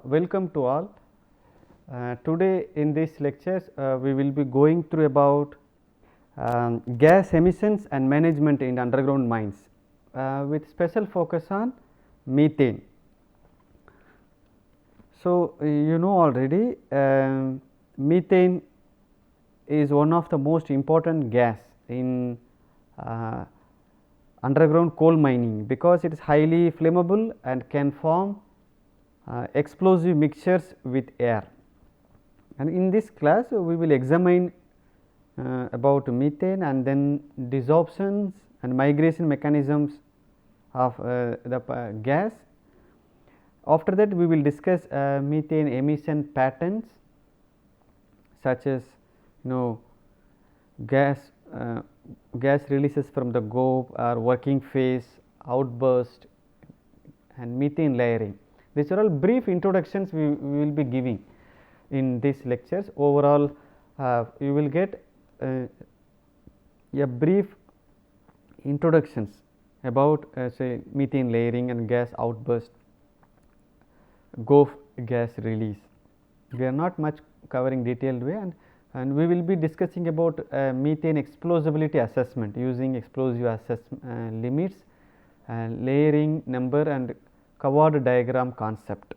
Welcome to all. Today in this lectures we will be going through about gas emissions and management in underground mines with special focus on methane. So, you know already methane is one of the most important gas in underground coal mining, because it is highly flammable and can form explosive mixtures with air. And in this class we will examine about methane and then desorptions and migration mechanisms of the gas. After that we will discuss methane emission patterns, such as gas releases from the gobe or working phase, outburst and methane layering. These are all brief introductions we will be giving in these lectures. Overall you will get a brief introductions about say methane layering and gas outburst, gobe gas release. We are not much covering detailed way, and we will be discussing about methane explosibility assessment using explosive limits, layering number and covered diagram concept.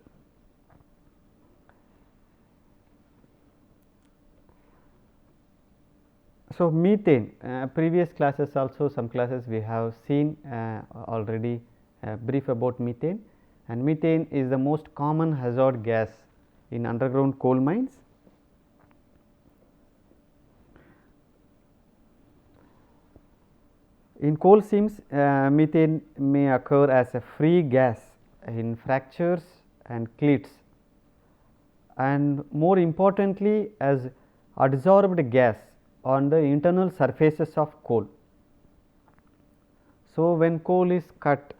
So, methane previous classes also, some classes we have seen already brief about methane, and methane is the most common hazard gas in underground coal mines. In coal seams, methane may occur as a free gas in fractures and clits, and more importantly as adsorbed gas on the internal surfaces of coal. So, when coal is cut,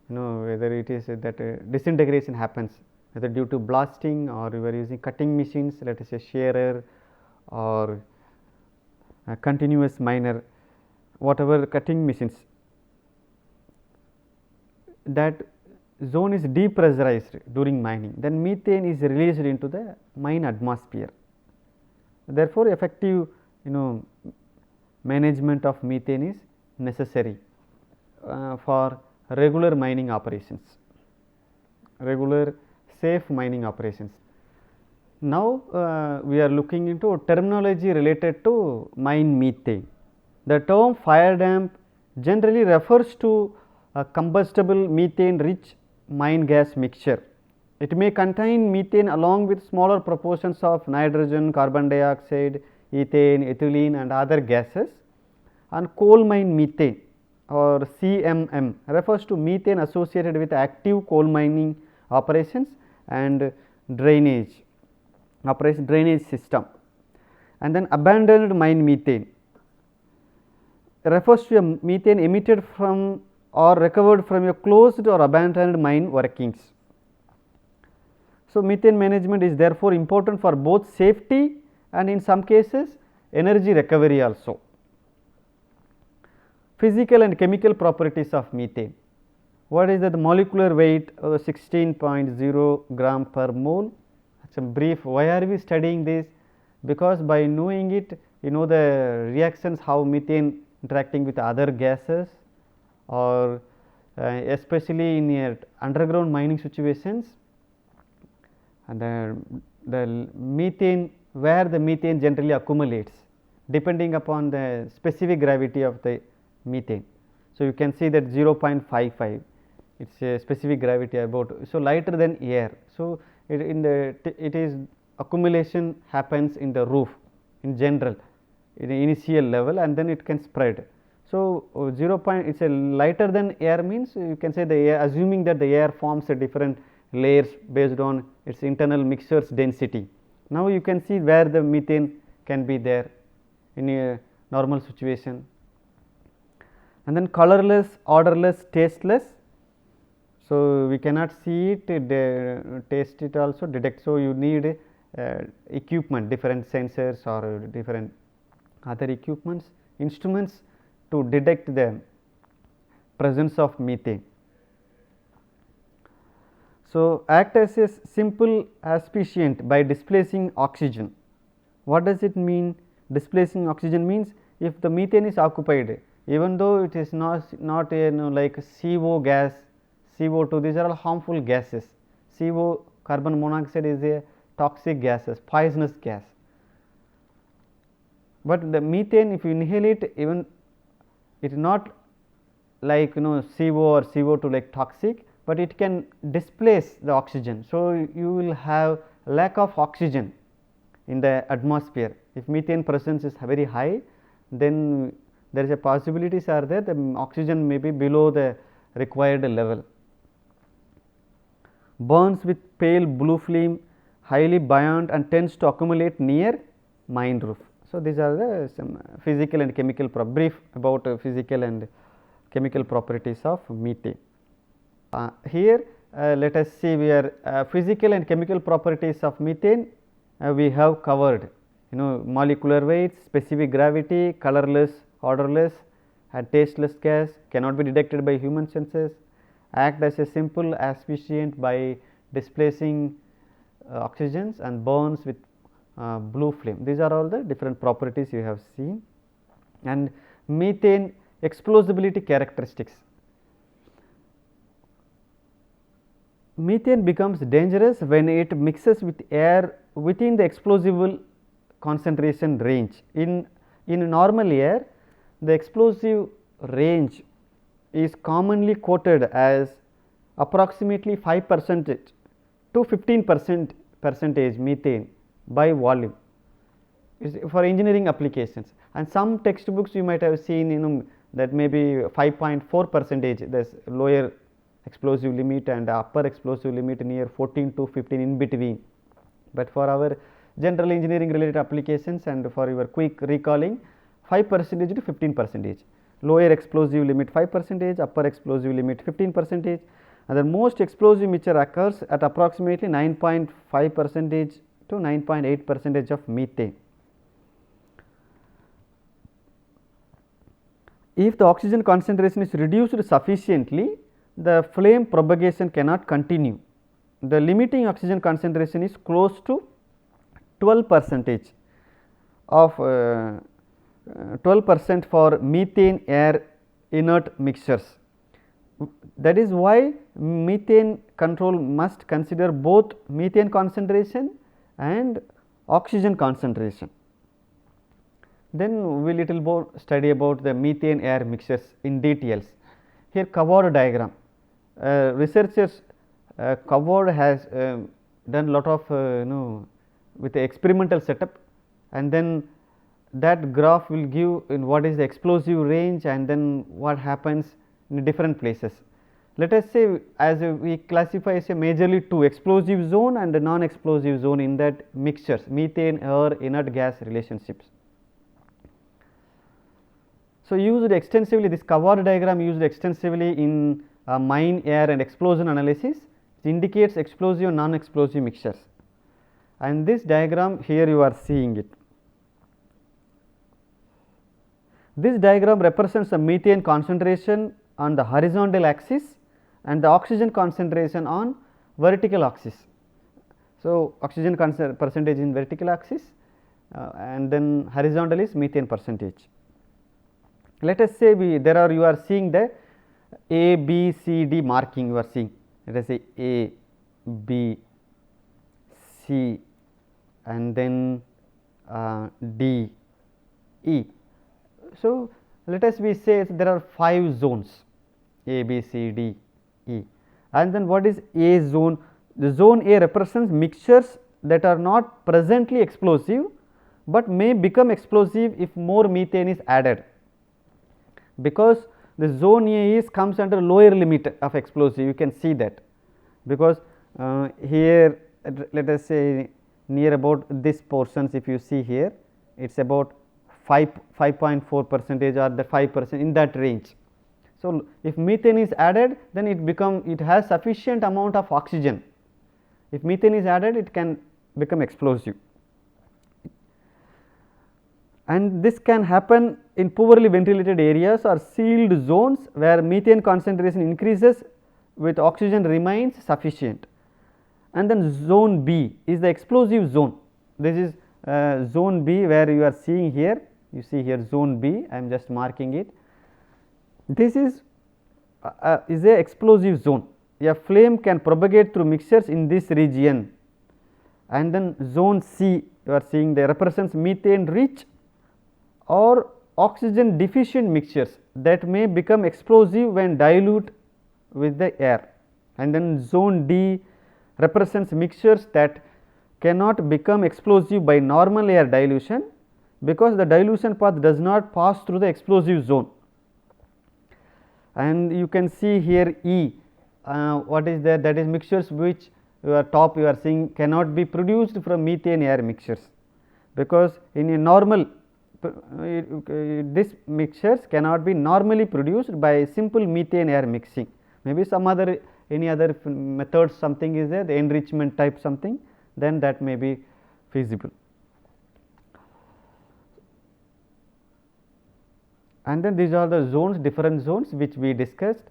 whether it is that disintegration happens, whether due to blasting or you are using cutting machines, let us say shearer or continuous miner, whatever cutting machines, that zone is depressurized during mining, then methane is released into the mine atmosphere. Therefore, effective management of methane is necessary for regular mining operations, regular safe mining operations. Now, we are looking into terminology related to mine methane. The term fire damp generally refers to a combustible methane rich mine gas mixture. It may contain methane along with smaller proportions of nitrogen, carbon dioxide, ethane, ethylene and other gases. And coal mine methane or CMM refers to methane associated with active coal mining operations and drainage system. And then abandoned mine methane refers to a methane emitted from or recovered from a closed or abandoned mine workings. So, methane management is therefore important for both safety and in some cases energy recovery also. Physical and chemical properties of methane. What is the molecular weight? 16.0 gram per mole. Some brief. Why are we studying this? Because by knowing it, you know the reactions, how methane interacting with other gases, or especially in underground mining situations, and the methane, where the methane generally accumulates depending upon the specific gravity of the methane. So, you can see that 0.55, it is a specific gravity about, so lighter than air. So, it is accumulation happens in the roof in general in the initial level, and then it can spread. So, 0. It is a lighter than air means you can say the air, assuming that the air forms a different layers based on its internal mixtures density. Now, you can see where the methane can be there in a normal situation. And then colorless, odorless, tasteless. So, we cannot see it, taste it also, detect. So, you need equipment, different sensors or different other equipments, instruments to detect the presence of methane. So, act as a simple asphyxiant by displacing oxygen. What does it mean? Displacing oxygen means if the methane is occupied, even though it is not a like CO gas, CO2, these are all harmful gases. CO, carbon monoxide, is a toxic gases, poisonous gas. But the methane, if you inhale it, even it is not like CO or CO2 like toxic, but it can displace the oxygen. So, you will have lack of oxygen in the atmosphere. If methane presence is very high, then there is a possibilities are there, the oxygen may be below the required level. Burns with pale blue flame, highly buoyant and tends to accumulate near mine roof. So, these are the some physical and chemical brief about physical and chemical properties of methane. Here let us see where physical and chemical properties of methane we have covered, molecular weight, specific gravity, colorless, odorless and tasteless gas, cannot be detected by human senses, act as a simple asphyxiant by displacing oxygens and burns with blue flame. These are all the different properties you have seen. And methane explosibility characteristics. Methane becomes dangerous when it mixes with air within the explosible concentration range. In normal air, the explosive range is commonly quoted as approximately 5% to 15% methane by volume for engineering applications, and some textbooks you might have seen that may be 5.4%, there is lower explosive limit and upper explosive limit near 14 to 15 in between. But for our general engineering related applications and for your quick recalling, 5% to 15%, lower explosive limit 5%, upper explosive limit 15%, and the most explosive mixture occurs at approximately 9.5% to 9.8% of methane. If the oxygen concentration is reduced sufficiently, the flame propagation cannot continue. The limiting oxygen concentration is close to 12% of 12% for methane air inert mixtures. That is why methane control must consider both methane concentration and oxygen concentration. Then we little more study about the methane air mixtures in details. Here covered diagram, researchers covered has done lot of with the experimental setup, and then that graph will give in what is the explosive range and then what happens in different places. Let us say as we classify as a majorly two, explosive zone and the non explosive zone in that mixtures, methane air inert gas relationships. So, used extensively, this covered diagram used extensively in mine air and explosion analysis, it indicates explosive and non explosive mixtures, and this diagram here you are seeing it. This diagram represents the methane concentration on the horizontal axis and the oxygen concentration on vertical axis. So, oxygen percentage in vertical axis and then horizontal is methane percentage. Let us say there are you are seeing the A, B, C, D marking you are seeing, let us say A, B, C and then D, E. So, let us we say there are 5 zones A, B, C, D, E, and then what is A zone? The zone A represents mixtures that are not presently explosive, but may become explosive if more methane is added, because the zone A is comes under lower limit of explosive, you can see that, because here let us say near about this portions, if you see here it is about 5.4% or the 5% in that range. So, if methane is added, then it has sufficient amount of oxygen. If methane is added, it can become explosive, and this can happen in poorly ventilated areas or sealed zones where methane concentration increases with oxygen remains sufficient. and then zone B is the explosive zone. This is zone B where you are seeing here, you see here zone B, I am just marking it. This is a explosive zone. A flame can propagate through mixtures in this region, and then zone C you are seeing there represents methane rich or oxygen deficient mixtures that may become explosive when dilute with the air, and then zone D represents mixtures that cannot become explosive by normal air dilution, because the dilution path does not pass through the explosive zone. And you can see here E, what is there, that is mixtures which your top you are seeing cannot be produced from methane air mixtures, because in a normal this mixtures cannot be normally produced by simple methane air mixing, maybe some other any other methods something is there, the enrichment type something, then that may be feasible. And then these are the zones, different zones which we discussed,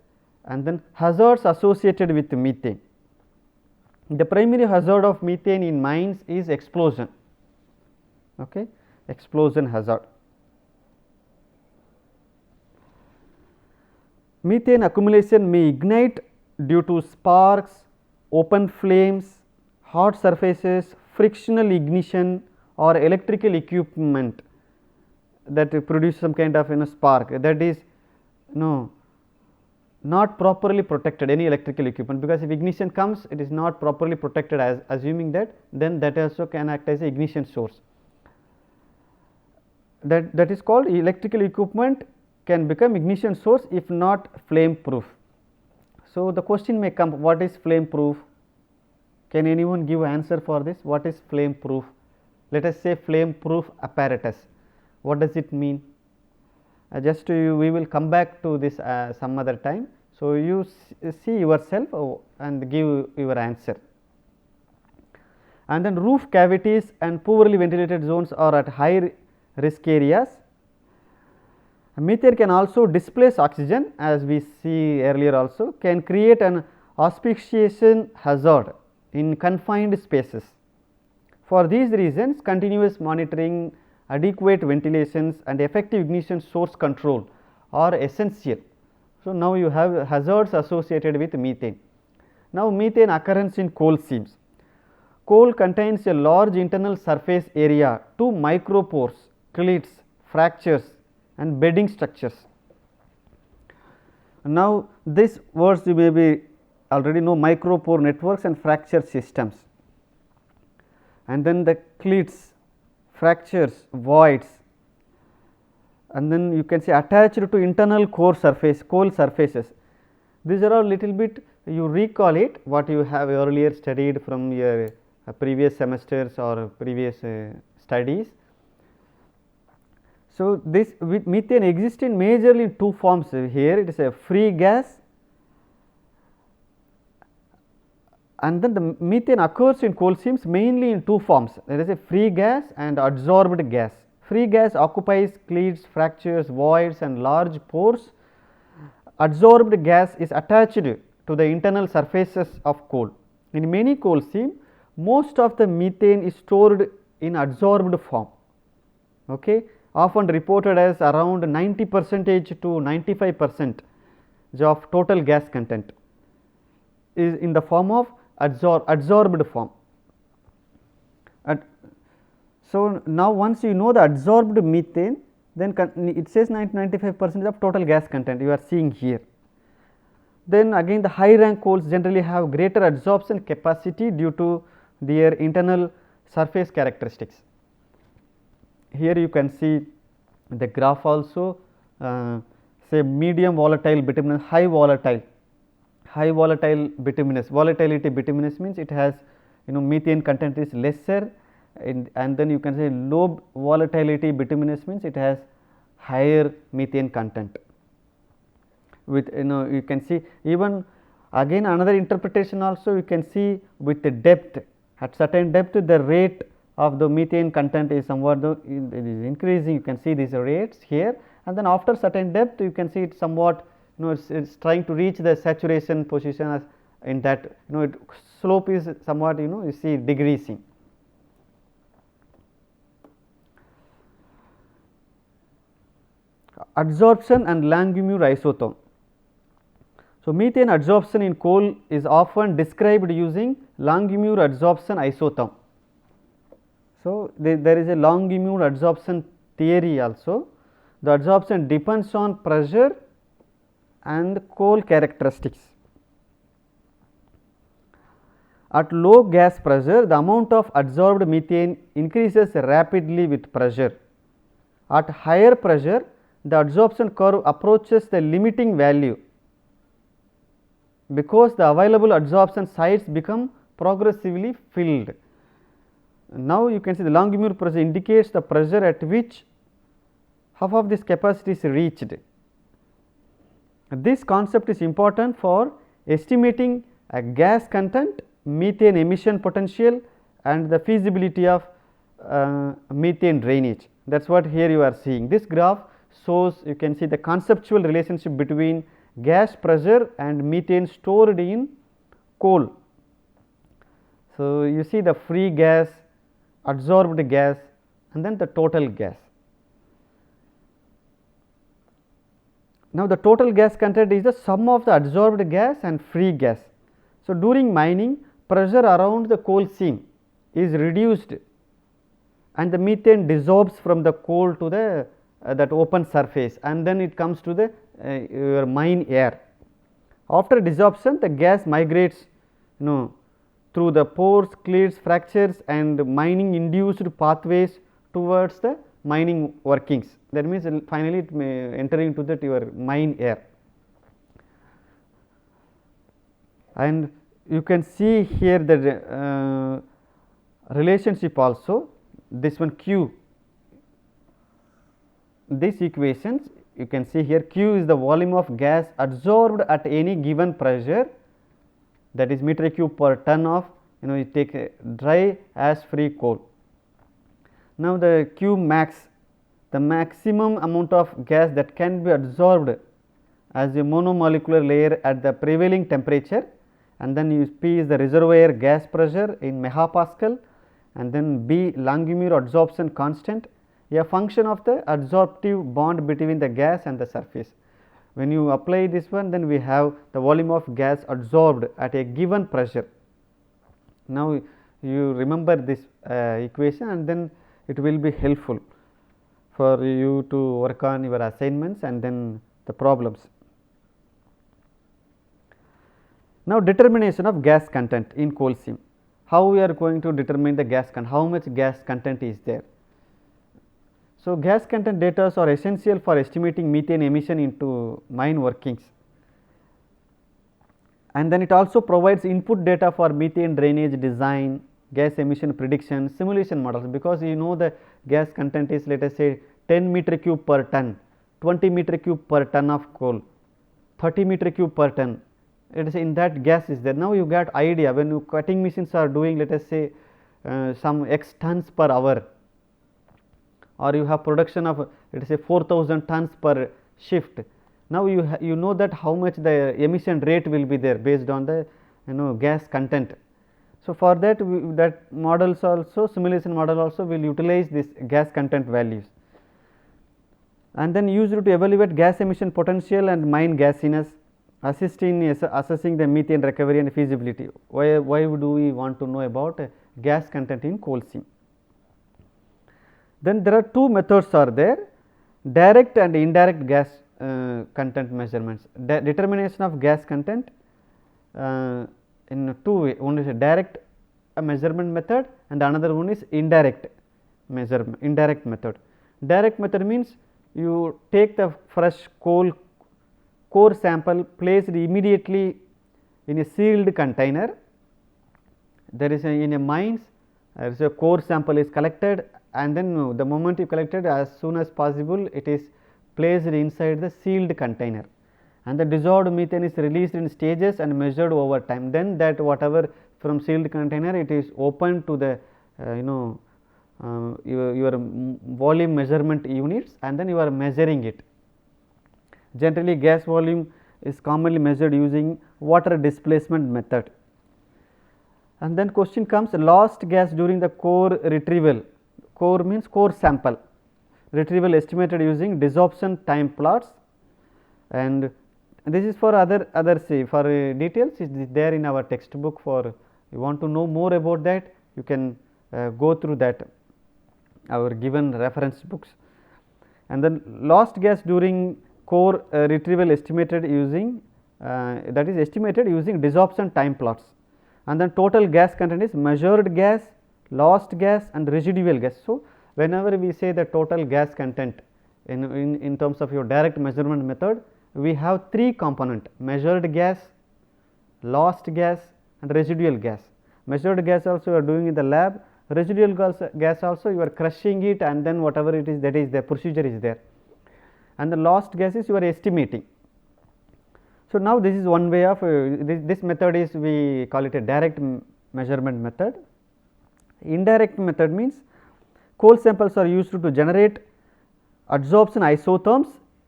and then hazards associated with methane. The primary hazard of methane in mines is explosion, okay, explosion hazard. Methane accumulation may ignite due to sparks, open flames, hot surfaces, frictional ignition, or electrical equipment that produce some kind of spark, that is not properly protected, any electrical equipment, because if ignition comes it is not properly protected, as assuming that, then that also can act as a ignition source. That is called electrical equipment can become ignition source if not flame proof. So, the question may come, what is flame proof? Can anyone give answer for this? What is flame proof? Let us say flame proof apparatus. What does it mean? Just we will come back to this some other time. So, you see yourself and give your answer. And then roof cavities and poorly ventilated zones are at high risk areas. Methane can also displace oxygen, as we see earlier also, can create an asphyxiation hazard in confined spaces. For these reasons, continuous monitoring, adequate ventilations and effective ignition source control are essential. So, now you have hazards associated with methane. Now, methane occurrence in coal seams. Coal contains a large internal surface area, 2 micropores, cleats, fractures and bedding structures. Now, these words you may be already know, micropore networks and fracture systems, and then the cleats, fractures, voids, and then you can say attached to internal core surface, coal surfaces. These are all little bit you recall it what you have earlier studied from your previous semesters or previous studies. So, this with methane exists in majorly 2 forms. Here it is a free gas, and then the methane occurs in coal seams mainly in 2 forms. There is a free gas and adsorbed gas. Free gas occupies cleats, fractures, voids and large pores. Adsorbed gas is attached to the internal surfaces of coal. In many coal seams, most of the methane is stored in adsorbed form, okay, often reported as around 90% to 95% of total gas content is in the form of adsorbed form. So, now once you know the adsorbed methane, then it says 95% of total gas content you are seeing here. Then again the high rank coals generally have greater adsorption capacity due to their internal surface characteristics. Here you can see the graph also, say medium volatile bituminous, high volatile bituminous. Volatility bituminous means it has methane content is lesser, and then you can say low volatility bituminous means it has higher methane content. With you can see even again another interpretation also you can see with the depth, at certain depth the rate of the methane content is somewhat it is increasing, you can see these rates here, and then after certain depth you can see it somewhat it's trying to reach the saturation position in that slope is somewhat you see decreasing. Adsorption and Langmuir isotherm. So, methane adsorption in coal is often described using Langmuir adsorption isotherm. So, there is a Langmuir adsorption theory also. The adsorption depends on pressure and coal characteristics. At low gas pressure, the amount of adsorbed methane increases rapidly with pressure. At higher pressure, the adsorption curve approaches the limiting value, because the available adsorption sites become progressively filled. Now, you can see the Langmuir pressure indicates the pressure at which half of this capacity is reached. This concept is important for estimating a gas content, methane emission potential and the feasibility of methane drainage. That is what here you are seeing. This graph shows, you can see the conceptual relationship between gas pressure and methane stored in coal. So, you see the free gas, adsorbed gas and then the total gas. Now, the total gas content is the sum of the adsorbed gas and free gas. So, during mining, pressure around the coal seam is reduced and the methane dissolves from the coal to the that open surface, and then it comes to the your mine air. After desorption, the gas migrates through the pores, cleats, fractures and mining induced pathways towards the mining workings. That means, finally it may enter into that your mine air. And you can see here the relationship also, this one Q, these equations you can see here. Q is the volume of gas adsorbed at any given pressure, that is meter cube per ton of you take dry as free coal. Now, the Q max, the maximum amount of gas that can be adsorbed as a monomolecular layer at the prevailing temperature, and then P is the reservoir gas pressure in megapascal, and then B Langmuir adsorption constant, a function of the adsorptive bond between the gas and the surface. When you apply this one, then we have the volume of gas adsorbed at a given pressure. Now, you remember this equation, and then it will be helpful for you to work on your assignments and then the problems. Now, determination of gas content in coal seam. How we are going to determine the gas content, how much gas content is there. So, gas content data are essential for estimating methane emission into mine workings, and then it also provides input data for methane drainage design, gas emission prediction, simulation models, because the gas content is, let us say 10 meter cube per ton, 20 meter cube per ton of coal, 30 meter cube per ton, let us say in that gas is there. Now, you got idea when you cutting machines are doing, let us say some x tons per hour, or you have production of let us say 4000 tons per shift. Now, you know that how much the emission rate will be there based on the gas content. So, for that that models also, simulation model also will utilize this gas content values, and then used to evaluate gas emission potential and mine gasiness, assist in assessing the methane recovery and feasibility. Why do we want to know about gas content in coal seam? Then there are two methods are there, direct and indirect gas content measurements. Determination of gas content in two ways, one is a direct measurement method and another one is indirect measurement, indirect method. Direct method means you take the fresh coal core sample, placed immediately in a sealed container. There is in a mines, there is a core sample is collected, and then the moment you collected, as soon as possible it is placed inside the sealed container, and the dissolved methane is released in stages and measured over time. Then that whatever from sealed container, it is open to the your volume measurement units, and then you are measuring it. Generally gas volume is commonly measured using water displacement method. And then question comes, lost gas during the core retrieval, core means core sample retrieval estimated using desorption time plots, and this is for other see for details it is there in our textbook. For you want to know more about that, you can go through that our given reference books. And then lost gas during core retrieval estimated using that is estimated using desorption time plots. And then total gas content is measured gas, lost gas and residual gas. So, whenever we say the total gas content in terms of your direct measurement method, we have three component: measured gas, lost gas and residual gas. Measured gas also you are doing in the lab, residual gas also you are crushing it, and then whatever it is, that is the procedure is there, and the lost gases you are estimating. So, now this is one way of this method is we call it a direct measurement method. Indirect method means coal samples are used to generate adsorption isotherms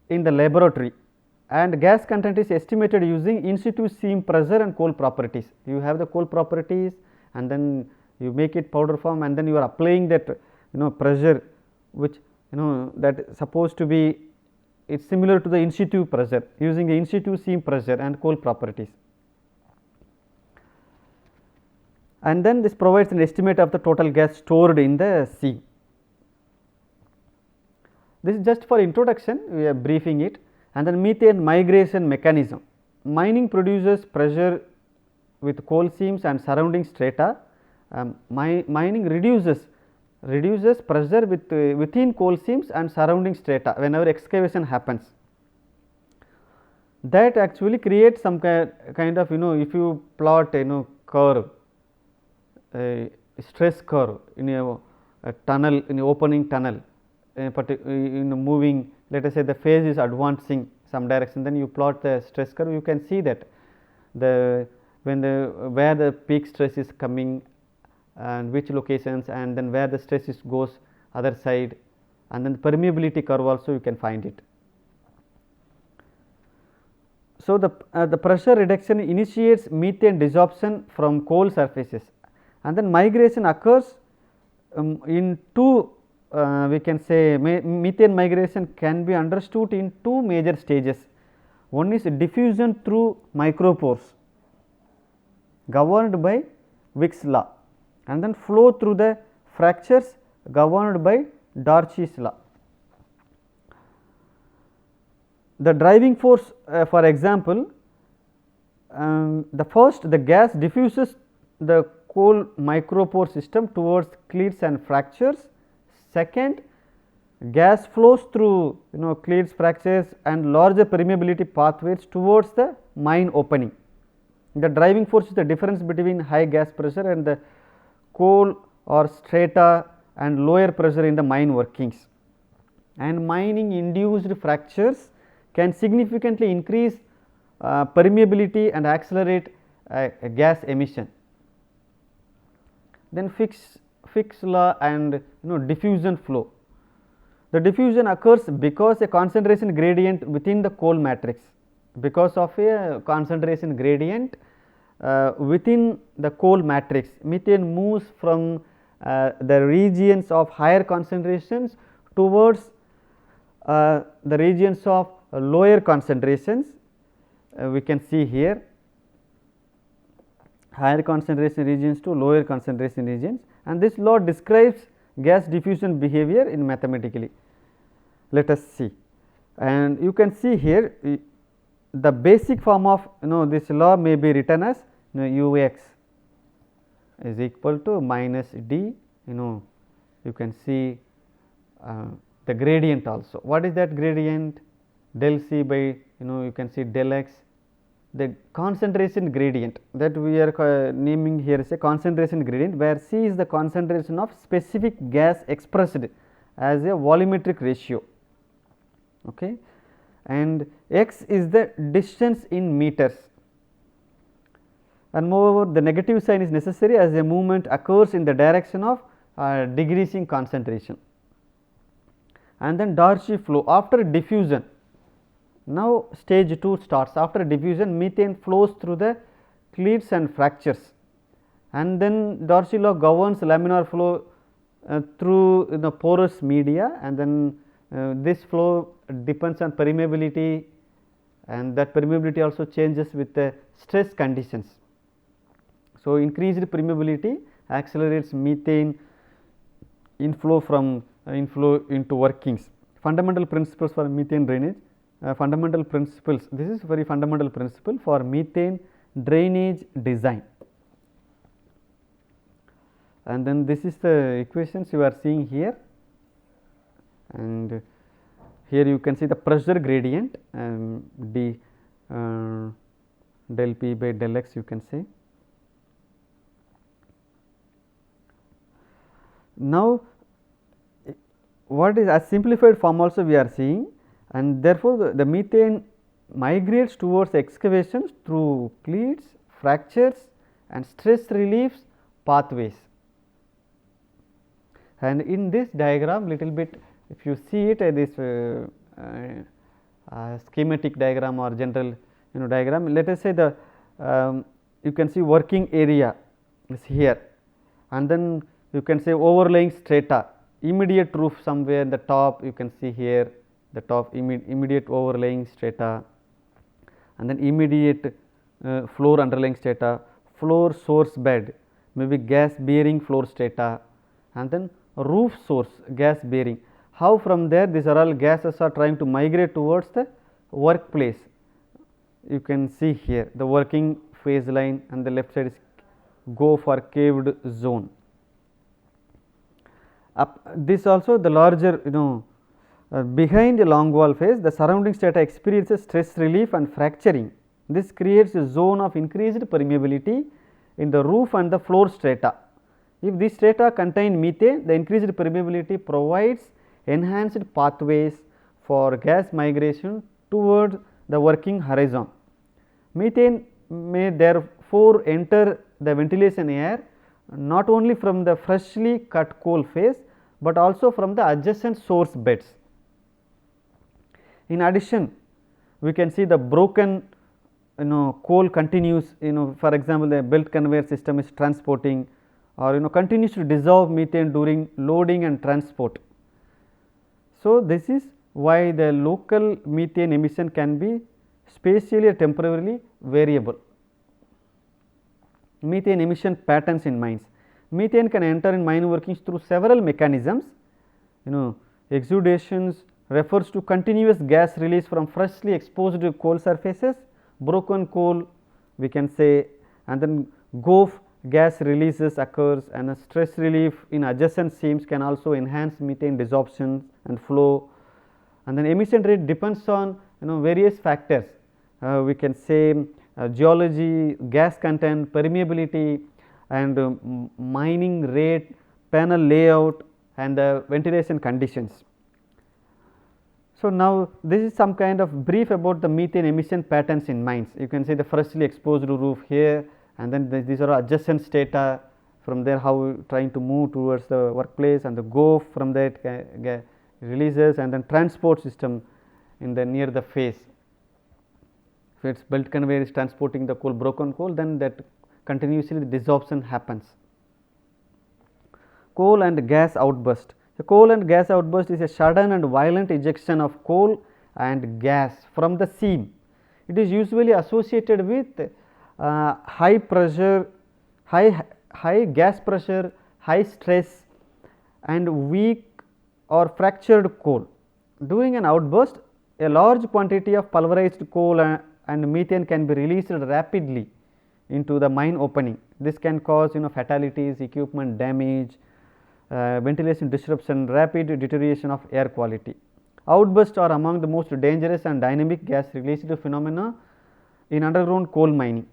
in the laboratory, and gas content is estimated using in situ seam pressure and coal properties. You have the coal properties and then you make it powder form, and then you are applying that pressure, which that is supposed to be, it is similar to the in situ pressure using the in situ seam pressure and coal properties. And then this provides an estimate of the total gas stored in the sea. This is just for introduction, we are briefing it. And then methane migration mechanism. Mining produces pressure with coal seams and surrounding strata. Mining reduces pressure within coal seams and surrounding strata whenever excavation happens. That actually creates some kind of if you plot curve, a stress curve in a tunnel, in a opening tunnel, moving, let us say the phase is advancing some direction, then you plot the stress curve, you can see that where the peak stress is coming and which locations, and then where the stress goes other side, and then the permeability curve also you can find it. So, the pressure reduction initiates methane desorption from coal surfaces, and then migration occurs in two, we can say methane migration can be understood in two major stages. One is diffusion through micropores governed by Wick's law, and then flow through the fractures governed by Darcy's law. The driving force, for example, the gas diffuses the coal micropore system towards cleats and fractures. Second, gas flows through cleats, fractures and larger permeability pathways towards the mine opening. The driving force is the difference between high gas pressure and the coal or strata and lower pressure in the mine workings, and mining induced fractures can significantly increase permeability and accelerate gas emission. Then Fick's law and diffusion flow. The diffusion occurs because a concentration gradient within the coal matrix, because of a concentration gradient within the coal matrix, methane moves from the regions of higher concentrations towards the regions of lower concentrations. We can see here higher concentration regions to lower concentration regions, and this law describes gas diffusion behavior in mathematically. Let us see, and you can see here the basic form of this law may be written as u x is equal to minus d, you can see the gradient also. What is that gradient? Del c by you can see del x. The concentration gradient that we are naming here is a concentration gradient, where c is the concentration of specific gas expressed as a volumetric ratio, okay, and x is the distance in meters, and moreover the negative sign is necessary as a movement occurs in the direction of decreasing concentration. And then Darcy flow after diffusion, Now, stage 2 starts. After diffusion, methane flows through the cleats and fractures, and then Darcy law governs laminar flow through the porous media, and then this flow depends on permeability, and that permeability also changes with the stress conditions. So, increased permeability accelerates methane inflow from inflow into workings. Fundamental principles for methane drainage. Fundamental principles, this is very fundamental principle for methane drainage design, and then this is the equations you are seeing here, and here you can see the pressure gradient d del p by del x, you can say. Now, what is as simplified form also we are seeing, and therefore, the methane migrates towards excavations through cleats, fractures and stress reliefs pathways. And in this diagram, little bit if you see it, this schematic diagram or general diagram, let us say the you can see working area is here, and then you can say overlaying strata, immediate roof somewhere in the top, you can see here the top immediate overlaying strata, and then immediate floor underlying strata, floor source bed, maybe gas bearing floor strata, and then roof source gas bearing. How from there these are all gases are trying to migrate towards the workplace. You can see here the working phase line, and the left side is go for caved zone. This also the larger behind a long wall phase, the surrounding strata experiences stress relief and fracturing. This creates a zone of increased permeability in the roof and the floor strata. If these strata contain methane, the increased permeability provides enhanced pathways for gas migration towards the working horizon. Methane may therefore enter the ventilation air not only from the freshly cut coal phase, but also from the adjacent source beds. In addition, we can see the broken coal continues, for example, the belt conveyor system is transporting or continues to dissolve methane during loading and transport. So, this is why the local methane emission can be spatially or temporarily variable. Methane emission patterns in mines. Methane can enter in mine workings through several mechanisms. Exudations refers to continuous gas release from freshly exposed coal surfaces, broken coal we can say, and then GOF gas releases occurs, and a stress relief in adjacent seams can also enhance methane desorption and flow. And then emission rate depends on various factors, we can say geology, gas content, permeability, and mining rate, panel layout, and the ventilation conditions. So, now this is some kind of brief about the methane emission patterns in mines. You can see the freshly exposed roof here, and then these are adjacent strata, from there how trying to move towards the workplace, and the GOF from that releases, and then transport system in the near the face. If its belt conveyor is transporting the coal, broken coal, then that continuously the desorption happens. Coal and gas outburst. The coal and gas outburst is a sudden and violent ejection of coal and gas from the seam. It is usually associated with high pressure, high gas pressure, high stress, and weak or fractured coal. During an outburst, a large quantity of pulverized coal and methane can be released rapidly into the mine opening. This can cause fatalities, equipment damage, ventilation disruption, rapid deterioration of air quality. Outbursts are among the most dangerous and dynamic gas released phenomena in underground coal mining.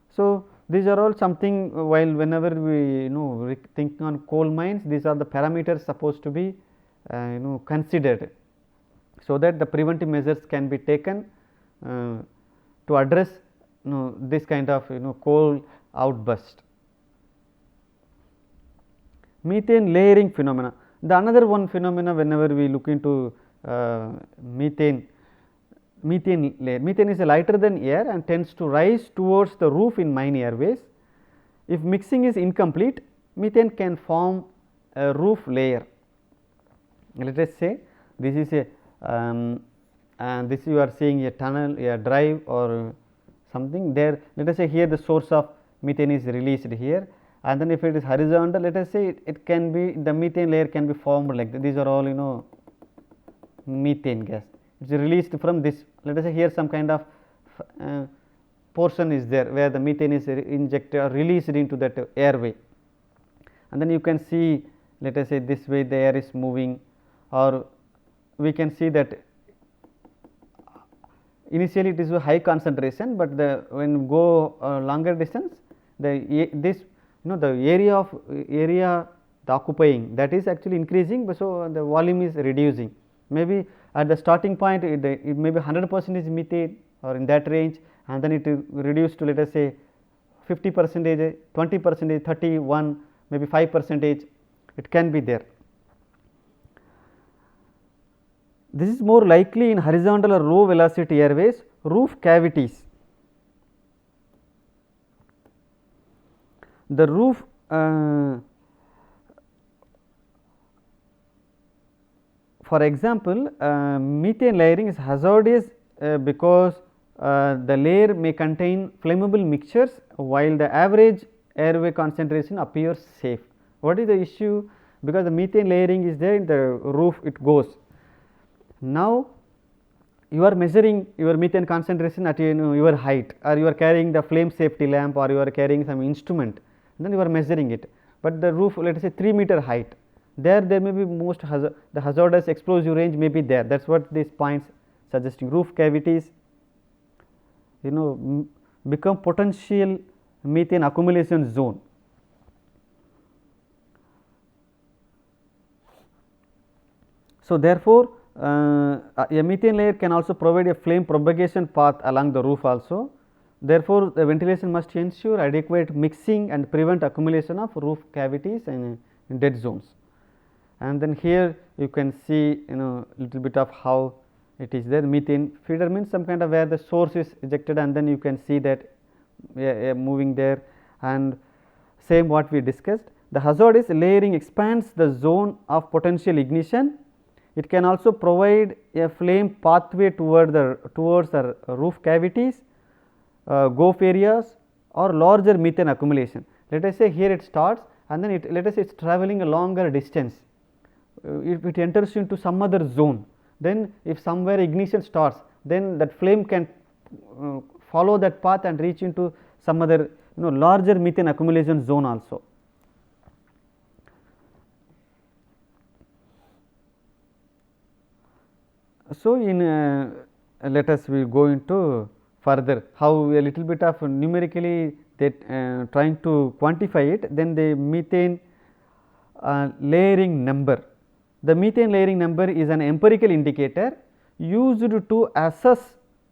So, these are all something while whenever we think on coal mines, these are the parameters supposed to be considered, so that the preventive measures can be taken to address this kind of coal outburst. Methane layering phenomena. The another one phenomena whenever we look into methane methane layer. Methane is lighter than air and tends to rise towards the roof in mine airways. If mixing is incomplete, methane can form a roof layer. Let us say this is a and this you are seeing a tunnel, a drive or something there. Let us say here the source of methane is released here, and then if it is horizontal, let us say it can be, the methane layer can be formed like this. These are all methane gas. It is released from this. Let us say here some kind of portion is there where the methane is injected or released into that airway, and then you can see, let us say this way the air is moving, or we can see that initially it is a high concentration, but when go longer distance, the area the occupying, that is actually increasing, but so the volume is reducing. Maybe at the starting point it may be 100% is methane or in that range, and then it is reduced to, let us say 50%, 20%, 31, maybe 5%, it can be there. This is more likely in horizontal or low velocity airways, roof cavities. The roof for example, methane layering is hazardous because the layer may contain flammable mixtures, while the average airway concentration appears safe. What is the issue? Because the methane layering is there in the roof, it goes. Now, you are measuring your methane concentration at your height, or you are carrying the flame safety lamp, or you are carrying some instrument, then you are measuring it. But the roof, let us say 3-meter height, there may be most the hazardous explosive range may be there. That is what these points suggesting. Roof cavities become potential methane accumulation zone. So, therefore, a methane layer can also provide a flame propagation path along the roof also. Therefore, the ventilation must ensure adequate mixing and prevent accumulation of roof cavities and in dead zones. And then here you can see little bit of how it is there. Methane feeder means some kind of where the source is ejected, and then you can see that moving there, and same what we discussed. The hazard is layering expands the zone of potential ignition. It can also provide a flame pathway towards the roof cavities, gulf areas, or larger methane accumulation. Let us say here it starts, and then let us say it is traveling a longer distance. If it enters into some other zone, then if somewhere ignition starts, then that flame can follow that path and reach into some other larger methane accumulation zone also. So, in let us we go into further how a little bit of numerically they trying to quantify it. Then the methane layering number. The methane layering number is an empirical indicator used to assess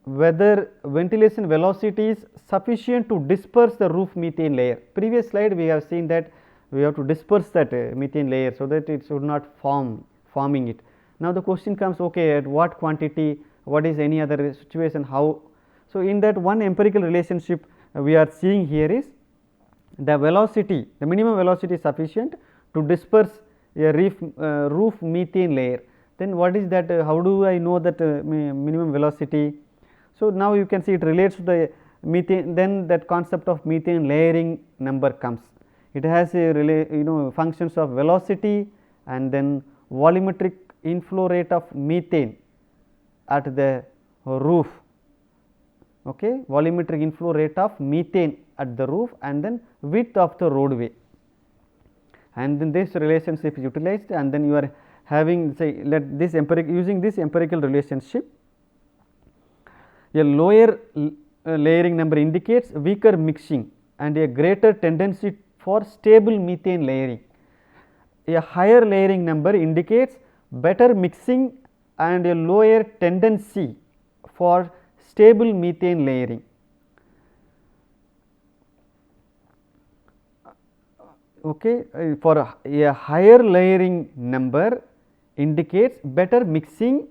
whether ventilation velocity is sufficient to disperse the roof methane layer. Previous slide we have seen that we have to disperse that methane layer, so that it should not forming it. Now, the question comes, okay, at what quantity, what is any other situation, how. So, in that one empirical relationship we are seeing here is the velocity, the minimum velocity is sufficient to disperse a roof methane layer. Then what is that, how do I know that minimum velocity? So, now you can see it relates to the methane, then that concept of methane layering number comes. It has a functions of velocity and then volumetric inflow rate of methane at the roof, okay, volumetric inflow rate of methane at the roof, and then width of the roadway, and then this relationship is utilized, and then you are having, say, let this using this empirical relationship, a lower layering number indicates weaker mixing and a greater tendency for stable methane layering. A higher layering number indicates better mixing and a lower tendency for stable methane layering. Okay, for a higher layering number indicates better mixing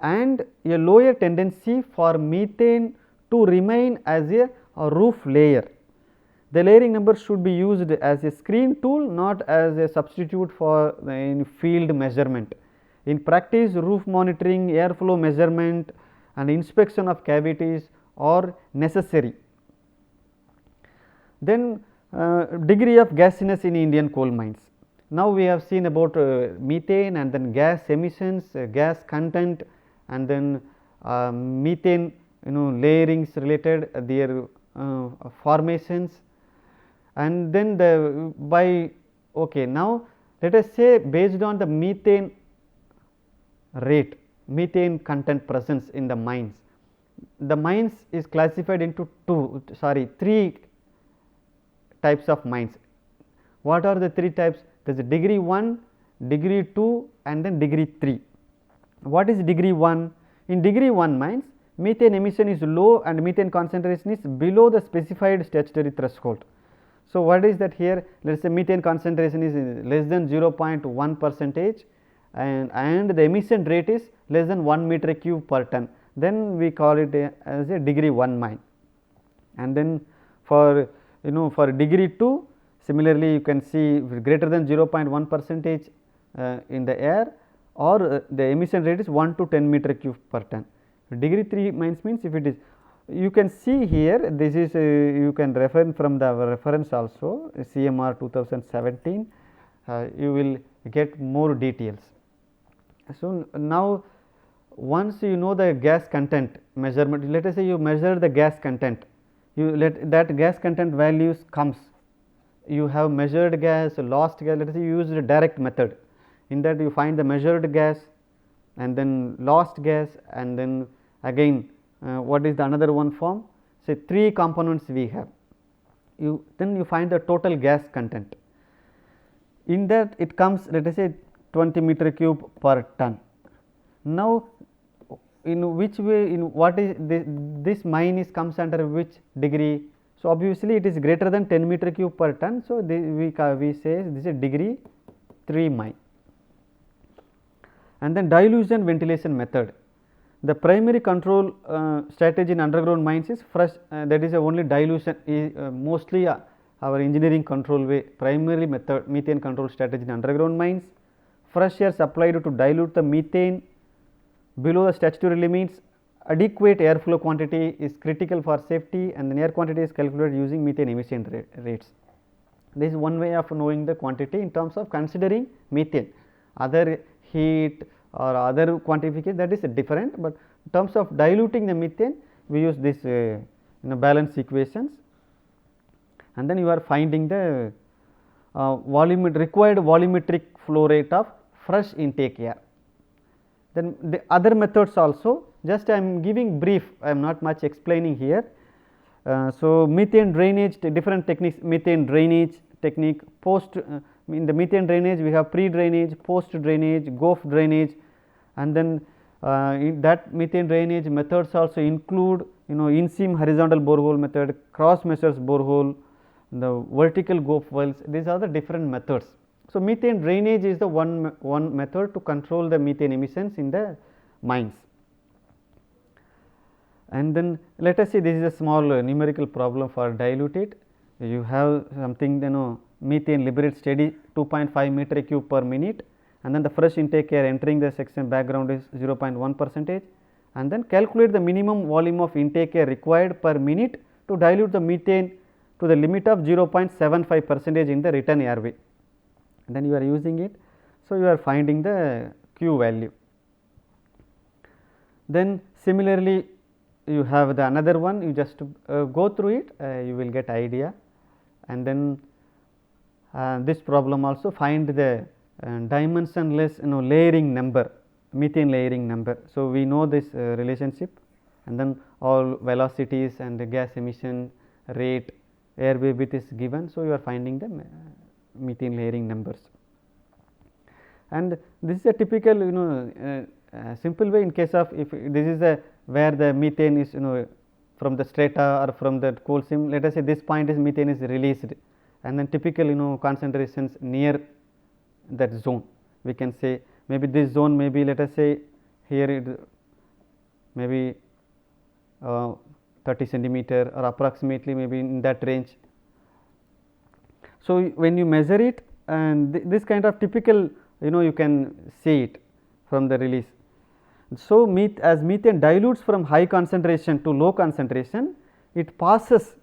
and a lower tendency for methane to remain as a roof layer. The layering number should be used as a screen tool, not as a substitute for in field measurement. In practice, roof monitoring, airflow measurement and inspection of cavities are necessary. Then degree of gasiness in Indian coal mines. Now, we have seen about methane and then gas emissions, gas content, and then methane layerings related their formations, and then the now let us say based on the methane rate, methane content presence in the mines. The mines is classified into three types of mines. What are the three types? There is a degree 1, degree 2 and then degree 3. What is degree 1? In degree 1 mines, methane emission is low and methane concentration is below the specified statutory threshold. So, what is that here? Let us say methane concentration is less than 0.1 percentage and the emission rate is less than 1 meter cube per ton, then we call it as a degree 1 mine. And then for for degree 2, similarly you can see greater than 0.1 percentage in the air, or the emission rate is 1 to 10 meter cube per ton. Degree 3 mines means if it is, you can see here, this is you can refer from the reference also CMR 2017, you will get more details. So, now once you know the gas content measurement, let us say you measure the gas content, you let that gas content values comes, you have measured gas, lost gas, let us say you use the direct method, in that you find the measured gas and then lost gas, and then again what is the another one form, say 3 components we have, then you find the total gas content. In that it comes, let us say 20 meter cube per ton. Now, in which way, in what is this mine is comes under which degree? So, obviously, it is greater than 10 meter cube per ton. So, we say this is degree 3 mine. And then dilution ventilation method. The primary control strategy in underground mines is fresh, that is only dilution is mostly our engineering control way, primary method methane control strategy in underground mines. Fresh air supplied to dilute the methane below the statutory limits. Adequate airflow quantity is critical for safety, and the air quantity is calculated using methane emission rates. This is one way of knowing the quantity in terms of considering methane. Other heat or other quantification, that is different, but in terms of diluting the methane we use this balance equations, and then you are finding the required volumetric flow rate of fresh intake air. Then the other methods also, just I am giving brief, I am not much explaining here. So, methane drainage, different techniques, methane drainage technique, post in the methane drainage we have pre drainage, post drainage, gulf drainage, and then in that methane drainage methods also include in-seam horizontal borehole method, cross measures borehole, the vertical gulf wells, these are the different methods. So, methane drainage is the one method to control the methane emissions in the mines. And then let us see, this is a small numerical problem for diluted. You have something methane liberates steady 2.5 meter cube per minute, and then the fresh intake air entering the section background is 0.1 percentage, and then calculate the minimum volume of intake air required per minute to dilute the methane to the limit of 0.75 percentage in the return airway. Then you are using it. So, you are finding the Q value. Then similarly, you have the another one, you just go through it, you will get idea, and then this problem also find the dimensionless layering number, methane layering number. So, we know this relationship, and then all velocities and the gas emission rate, airway width is given. So, you are finding the methane layering numbers, and this is a typical simple way in case of, if this is a where the methane is from the strata or from the coal seam, let us say this point is methane is released, and then typical concentrations near that zone, we can say maybe this zone, maybe let us say here it maybe 30 centimeter or approximately maybe in that range. So, when you measure it, and this kind of typical, you can see it from the release. So, as methane dilutes from high concentration to low concentration, it passes,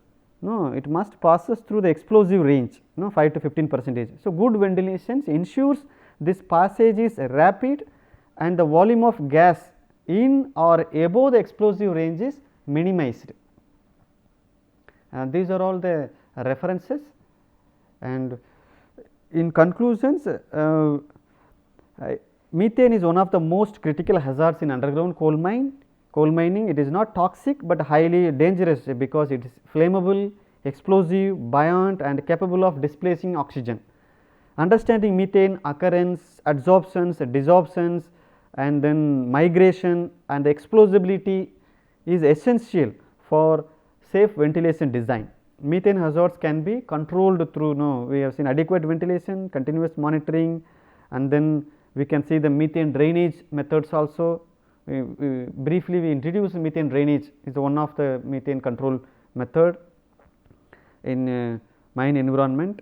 it must passes through the explosive range, 5 to 15%. So, good ventilation ensures this passage is rapid and the volume of gas in or above the explosive range is minimized. And these are all the references. And in conclusions, methane is one of the most critical hazards in underground coal mining. It is not toxic, but highly dangerous because it is flammable, explosive, buoyant and capable of displacing oxygen. Understanding methane occurrence, adsorptions, desorptions and then migration and the explosibility is essential for safe ventilation design. Methane hazards can be controlled through, we have seen adequate ventilation, continuous monitoring, and then we can see the methane drainage methods also. Briefly we introduced methane drainage is one of the methane control method in mine environment,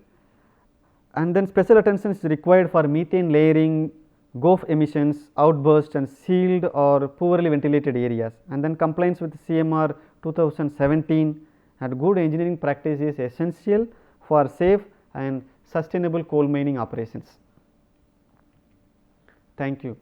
and then special attention is required for methane layering, GOF emissions, outbursts and sealed or poorly ventilated areas, and then compliance with CMR 2017 and good engineering practice is essential for safe and sustainable coal mining operations. Thank you.